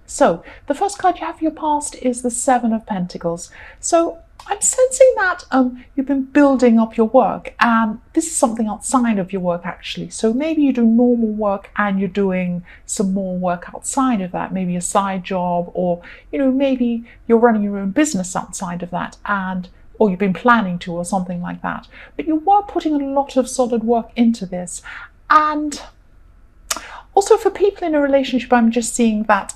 So the first card you have for your past is the Seven of Pentacles. So I'm sensing that you've been building up your work, and this is something outside of your work actually. So maybe you do normal work and you're doing some more work outside of that, maybe a side job, or maybe you're running your own business outside of that, or you've been planning to, or something like that. But you were putting a lot of solid work into this. And also for people in a relationship, I'm just seeing that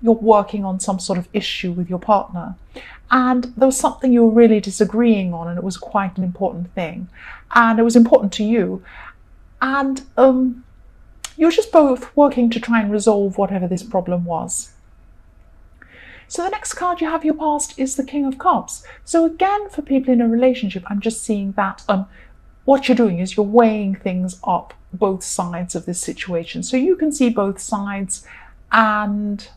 you're working on some sort of issue with your partner. And there was something you were really disagreeing on, and it was quite an important thing. And it was important to you. And you're just both working to try and resolve whatever this problem was. So the next card you have your past is the King of Cups. So again, for people in a relationship, I'm just seeing that what you're doing is you're weighing things up, both sides of this situation. So you can see both sides, and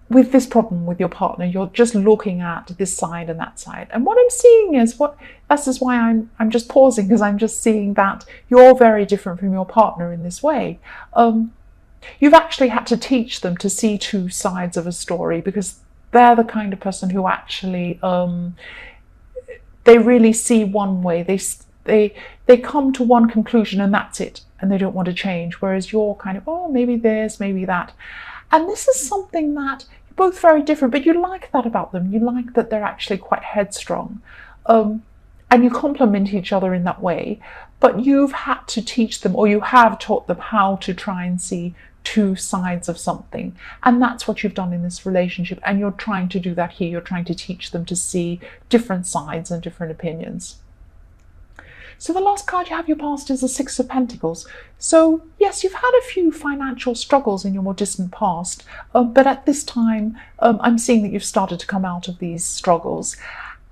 with this problem with your partner, you're just looking at this side and that side. And what I'm seeing is this is why I'm just pausing, because I'm just seeing that you're very different from your partner in this way. You've actually had to teach them to see two sides of a story, because they're the kind of person who actually they really see one way. They come to one conclusion and that's it, and they don't want to change. Whereas you're kind of, oh, maybe this, maybe that. And this is something that you're both very different, but you like that about them. You like that they're actually quite headstrong. And you complement each other in that way. But you've had to teach them, or you have taught them how to try and see two sides of something. And that's what you've done in this relationship. And you're trying to do that here. You're trying to teach them to see different sides and different opinions. So the last card you have your past is the Six of Pentacles. So yes, you've had a few financial struggles in your more distant past, but at this time, I'm seeing that you've started to come out of these struggles.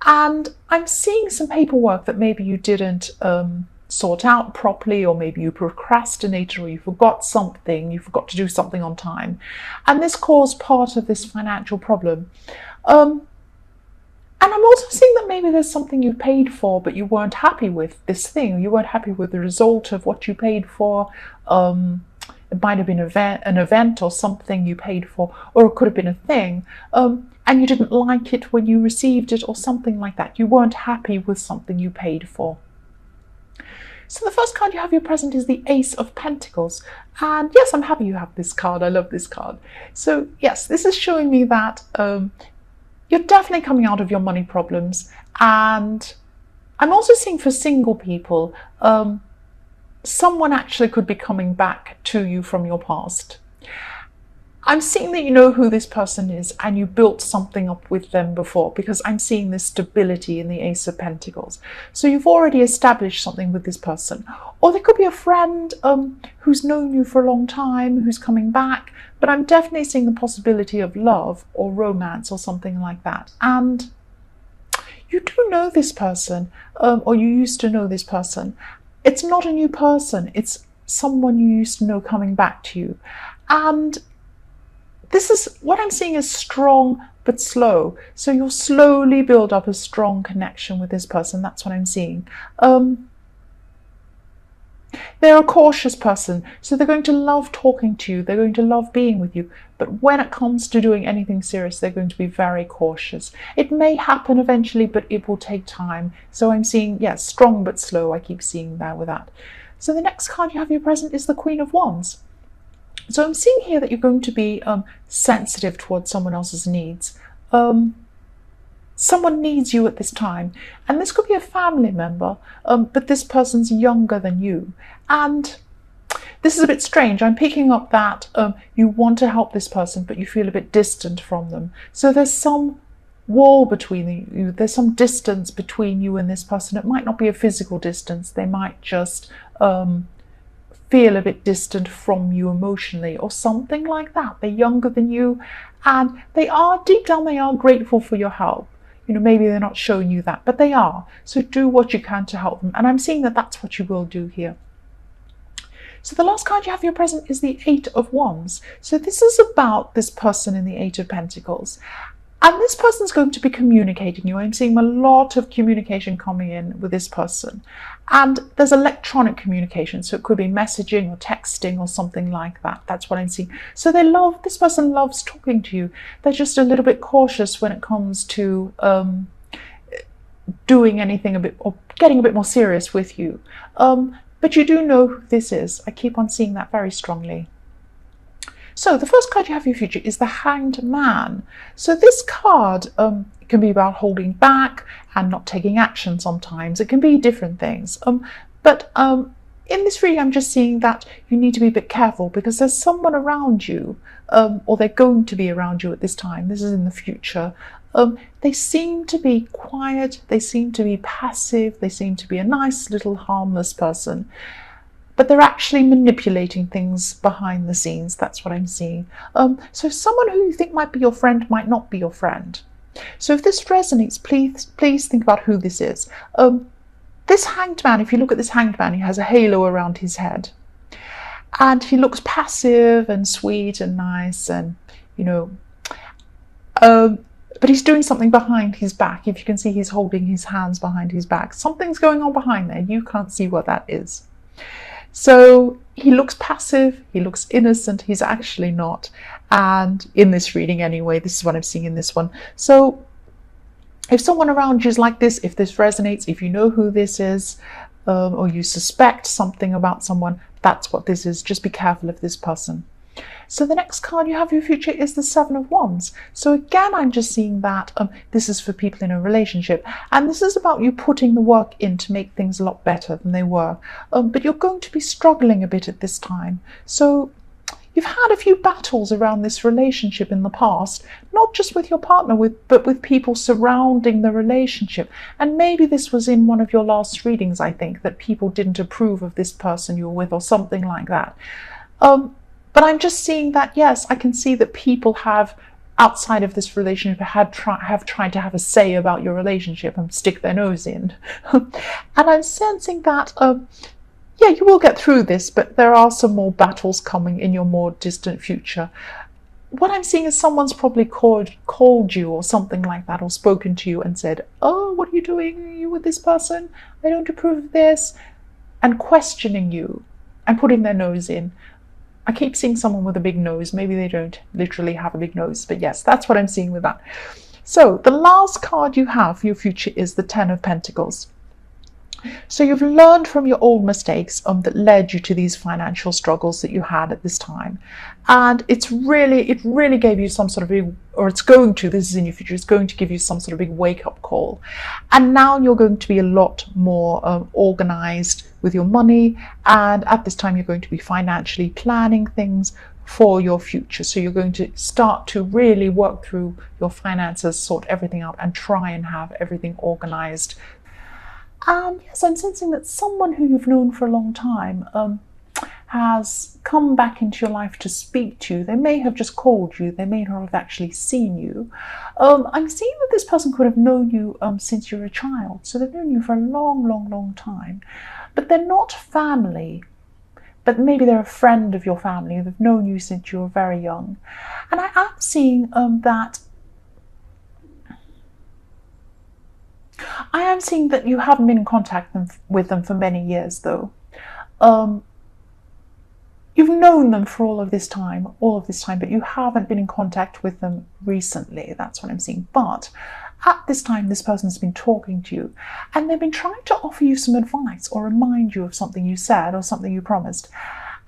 And I'm seeing some paperwork that maybe you didn't sort out properly, or maybe you procrastinated, or you forgot something, you forgot to do something on time. And this caused part of this financial problem. And I'm also seeing that maybe there's something you paid for, but you weren't happy with this thing. You weren't happy with the result of what you paid for. It might have been an event or something you paid for, or it could have been a thing. And you didn't like it when you received it, or something like that. You weren't happy with something you paid for. So the first card you have your present is the Ace of Pentacles. And yes, I'm happy you have this card. I love this card. So yes, this is showing me that you're definitely coming out of your money problems. And I'm also seeing for single people, someone actually could be coming back to you from your past. I'm seeing that you know who this person is, and you built something up with them before, because I'm seeing this stability in the Ace of Pentacles. So you've already established something with this person. Or there could be a friend who's known you for a long time, who's coming back. But I'm definitely seeing the possibility of love or romance or something like that. And you do know this person, or you used to know this person. It's not a new person. It's someone you used to know coming back to you. And this is what I'm seeing is strong but slow. So you'll slowly build up a strong connection with this person. That's what I'm seeing. They're a cautious person, so they're going to love talking to you. They're going to love being with you. But when it comes to doing anything serious, they're going to be very cautious. It may happen eventually, but it will take time. So I'm seeing, yes, strong but slow. I keep seeing that with that. So the next card you have your present is the Queen of Wands. So I'm seeing here that you're going to be sensitive towards someone else's needs. Someone needs you at this time. And this could be a family member, but this person's younger than you. And this is a bit strange. I'm picking up that you want to help this person, but you feel a bit distant from them. So there's some wall between you. There's some distance between you and this person. It might not be a physical distance. They might just feel a bit distant from you emotionally, or something like that. They're younger than you, and they are, deep down, they are grateful for your help. Maybe they're not showing you that, but they are. So do what you can to help them. And I'm seeing that that's what you will do here. So the last card you have for your present is the Eight of Wands. So this is about this person in the Eight of Pentacles. And this person's going to be communicating you. I'm seeing a lot of communication coming in with this person. And there's electronic communication. So it could be messaging or texting or something like that. That's what I'm seeing. So this person loves talking to you. They're just a little bit cautious when it comes to doing anything a bit, or getting a bit more serious with you. But you do know who this is. I keep on seeing that very strongly. So the first card you have for your future is the Hanged Man. So this card can be about holding back and not taking action sometimes. It can be different things. But in this reading, I'm just seeing that you need to be a bit careful because there's someone around you, or they're going to be around you at this time. This is in the future. They seem to be quiet. They seem to be passive. They seem to be a nice little harmless person. But they're actually manipulating things behind the scenes. That's what I'm seeing. So someone who you think might be your friend might not be your friend. So if this resonates, please think about who this is. This Hanged Man, if you look at this Hanged Man, he has a halo around his head. And he looks passive and sweet and nice and, but he's doing something behind his back. If you can see, he's holding his hands behind his back. Something's going on behind there. You can't see what that is. So he looks passive, he looks innocent, he's actually not. And in this reading anyway, this is what I'm seeing in this one. So if someone around you is like this, if this resonates, if you know who this is, or you suspect something about someone, that's what this is. Just be careful of this person. So the next card you have for your future is the Seven of Wands. So again, I'm just seeing that this is for people in a relationship. And this is about you putting the work in to make things a lot better than they were. But you're going to be struggling a bit at this time. So you've had a few battles around this relationship in the past, not just with your partner, but with people surrounding the relationship. And maybe this was in one of your last readings, I think, that people didn't approve of this person you were with or something like that. But I'm just seeing that, yes, I can see that people have, outside of this relationship, have tried to have a say about your relationship and stick their nose in. And I'm sensing that, yeah, you will get through this, but there are some more battles coming in your more distant future. What I'm seeing is someone's probably called you or something like that, or spoken to you and said, oh, what are you doing? Are you with this person? I don't approve of this. And questioning you and putting their nose in. I keep seeing someone with a big nose. Maybe they don't literally have a big nose, but yes, that's what I'm seeing with that. So the last card you have for your future is the Ten of Pentacles. So you've learned from your old mistakes that led you to these financial struggles that you had at this time. And it really gave you some sort of big, or it's going to, this is in your future, it's going to give you some sort of big wake-up call. And now you're going to be a lot more organized with your money. And at this time, you're going to be financially planning things for your future. So you're going to start to really work through your finances, sort everything out, and try and have everything organized. Yes, I'm sensing that someone who you've known for a long time has come back into your life to speak to you. They may have just called you. They may not have actually seen you. I'm seeing that this person could have known you since you were a child. So they've known you for a long time. But they're not family. But maybe they're a friend of your family. They've known you since you were very young. And I am seeing that you haven't been in contact with them for many years, though. You've known them for all of this time, but you haven't been in contact with them recently. That's what I'm seeing. But at this time, this person's been talking to you, and they've been trying to offer you some advice or remind you of something you said or something you promised.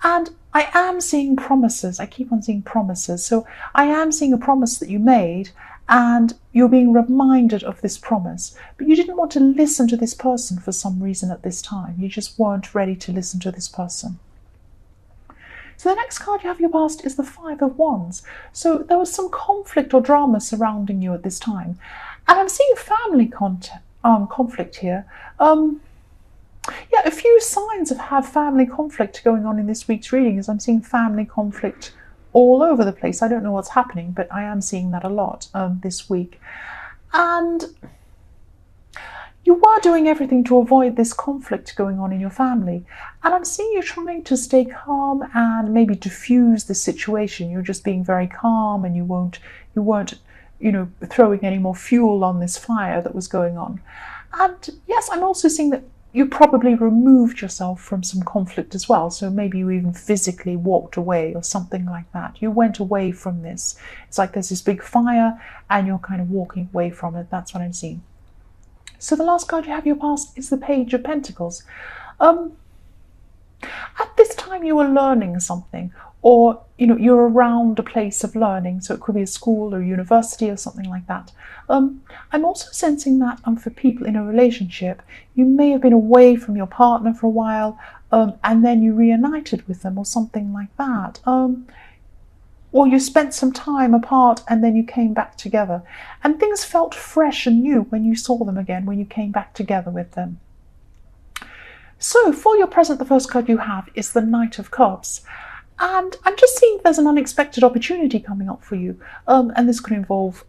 And I am seeing promises. I keep on seeing promises. So I am seeing a promise that you made, and you're being reminded of this promise. But you didn't want to listen to this person for some reason at this time. You just weren't ready to listen to this person. So the next card you have in your past is the Five of Wands. So there was some conflict or drama surrounding you at this time. And I'm seeing family conflict here. Yeah, a few signs of family conflict going on in this week's reading, as I'm seeing family conflict all over the place. I don't know what's happening, but I am seeing that a lot this week. And you were doing everything to avoid this conflict going on in your family. And I'm seeing you trying to stay calm and maybe diffuse the situation. You're just being very calm, and you weren't throwing any more fuel on this fire that was going on. And yes, I'm also seeing that you probably removed yourself from some conflict as well. So maybe you even physically walked away or something like that. You went away from this. It's like there's this big fire and you're kind of walking away from it. That's what I'm seeing. So the last card you have in your past is the Page of Pentacles. At this time you were learning something, or you're around a place of learning, so it could be a school or university or something like that. I'm also sensing that for people in a relationship, you may have been away from your partner for a while, and then you reunited with them or something like that. Or you spent some time apart and then you came back together, and things felt fresh and new when you saw them again, when you came back together with them. So for your present, the first card you have is the Knight of Cups. And I'm just seeing there's an unexpected opportunity coming up for you. And this could involve,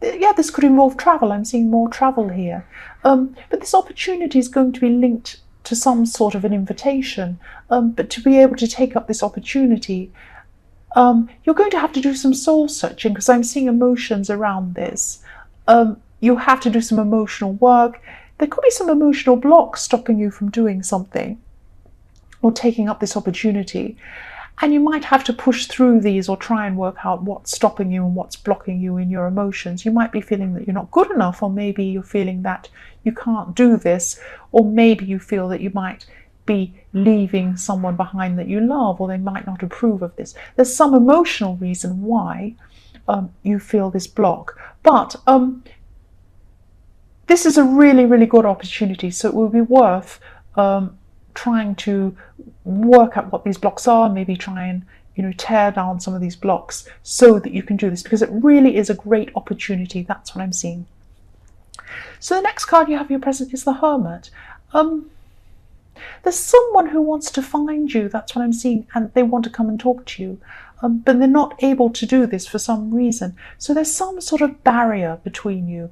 this could involve travel. I'm seeing more travel here. But this opportunity is going to be linked to some sort of an invitation. But to be able to take up this opportunity, you're going to have to do some soul searching, because I'm seeing emotions around this. You have to do some emotional work. There could be some emotional blocks stopping you from doing something or taking up this opportunity. And you might have to push through these or try and work out what's stopping you and what's blocking you in your emotions. You might be feeling that you're not good enough, or maybe you're feeling that you can't do this, or maybe you feel that you might be leaving someone behind that you love, or they might not approve of this. There's some emotional reason why you feel this block. But this is a really, really good opportunity, so it will be worth trying to work out what these blocks are, maybe try and tear down some of these blocks so that you can do this, because it really is a great opportunity. That's what I'm seeing. So the next card you have in your present is the Hermit. There's someone who wants to find you, that's what I'm seeing, and they want to come and talk to you. But they're not able to do this for some reason. So there's some sort of barrier between you.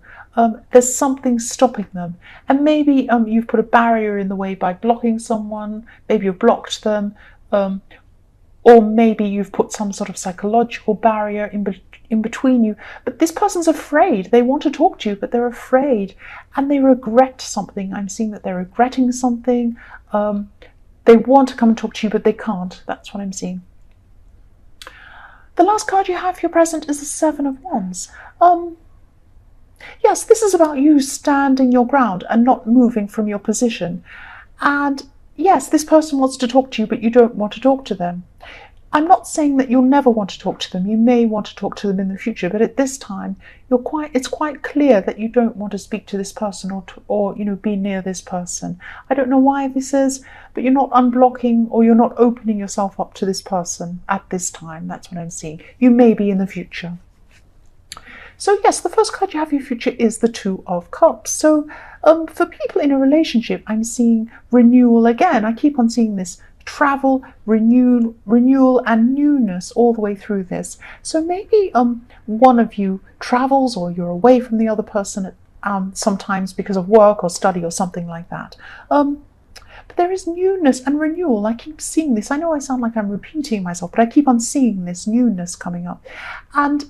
There's something stopping them. And maybe you've put a barrier in the way by blocking someone. Maybe you've blocked them. Or maybe you've put some sort of psychological barrier in between you. But this person's afraid. They want to talk to you, but they're afraid. And they regret something. I'm seeing that they're regretting something. They want to come and talk to you, but they can't. That's what I'm seeing. The last card you have for your present is the Seven of Wands. Yes, this is about you standing your ground and not moving from your position. And yes, this person wants to talk to you, but you don't want to talk to them. I'm not saying that you'll never want to talk to them. You may want to talk to them in the future, but at this time, it's quite clear that you don't want to speak to this person or be near this person. I don't know why this is, but you're not unblocking or you're not opening yourself up to this person at this time. That's what I'm seeing. You may be in the future. So yes, the first card you have in your future is the Two of Cups. So for people in a relationship, I'm seeing renewal again. I keep on seeing this. Travel, renewal and newness all the way through this. So maybe one of you travels, or you're away from the other person sometimes because of work or study or something like that. But there is newness and renewal. I keep seeing this. I know I sound like I'm repeating myself, but I keep on seeing this newness coming up. And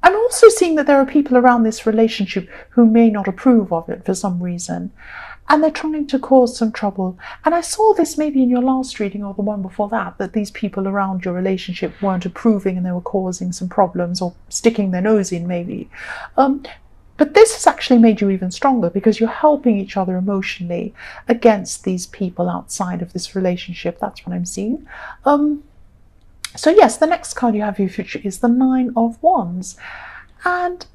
I'm also seeing that there are people around this relationship who may not approve of it for some reason. And they're trying to cause some trouble. And I saw this maybe in your last reading or the one before that these people around your relationship weren't approving and they were causing some problems or sticking their nose in maybe. But this has actually made you even stronger, because you're helping each other emotionally against these people outside of this relationship. That's what I'm seeing. So yes, the next card you have in your future is the Nine of Wands. And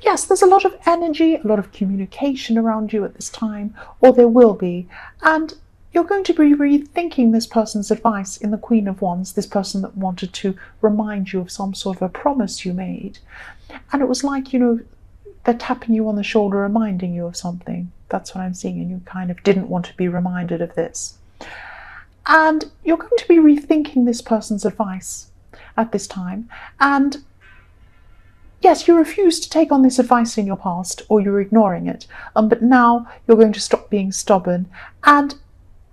yes, there's a lot of energy, a lot of communication around you at this time, or there will be. And you're going to be rethinking this person's advice in the Queen of Wands, this person that wanted to remind you of some sort of a promise you made. And it was like, they're tapping you on the shoulder, reminding you of something. That's what I'm seeing. And you kind of didn't want to be reminded of this. And you're going to be rethinking this person's advice at this time. And yes, you refused to take on this advice in your past, or you're ignoring it. But now you're going to stop being stubborn. And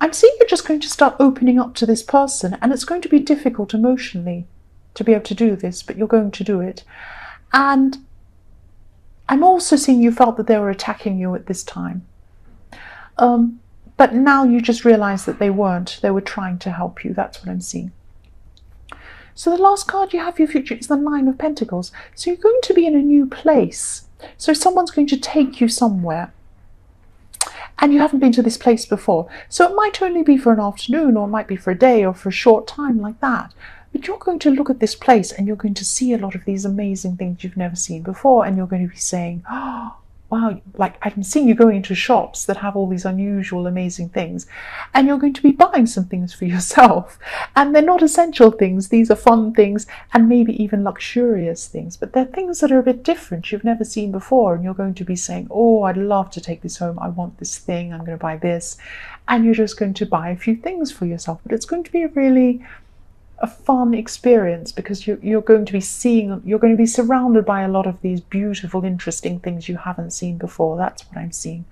I'm seeing you're just going to start opening up to this person, and it's going to be difficult emotionally. to be able to do this, but you're going to do it. And I'm also seeing you felt that they were attacking you at this time. But now you just realize that they weren't. They were trying to help you. That's what I'm seeing. So the last card you have for your future is the Nine of Pentacles. So you're going to be in a new place. So someone's going to take you somewhere. And you haven't been to this place before. So it might only be for an afternoon, or it might be for a day, or for a short time like that. But you're going to look at this place and you're going to see a lot of these amazing things you've never seen before. And you're going to be saying, oh, wow, like I'm seeing you going into shops that have all these unusual, amazing things. And you're going to be buying some things for yourself. And they're not essential things. These are fun things and maybe even luxurious things. But they're things that are a bit different you've never seen before. And you're going to be saying, oh, I'd love to take this home. I want this thing. I'm going to buy this. And you're just going to buy a few things for yourself. But it's going to be a fun experience, because you're going to be surrounded by a lot of these beautiful, interesting things you haven't seen before. That's what I'm seeing.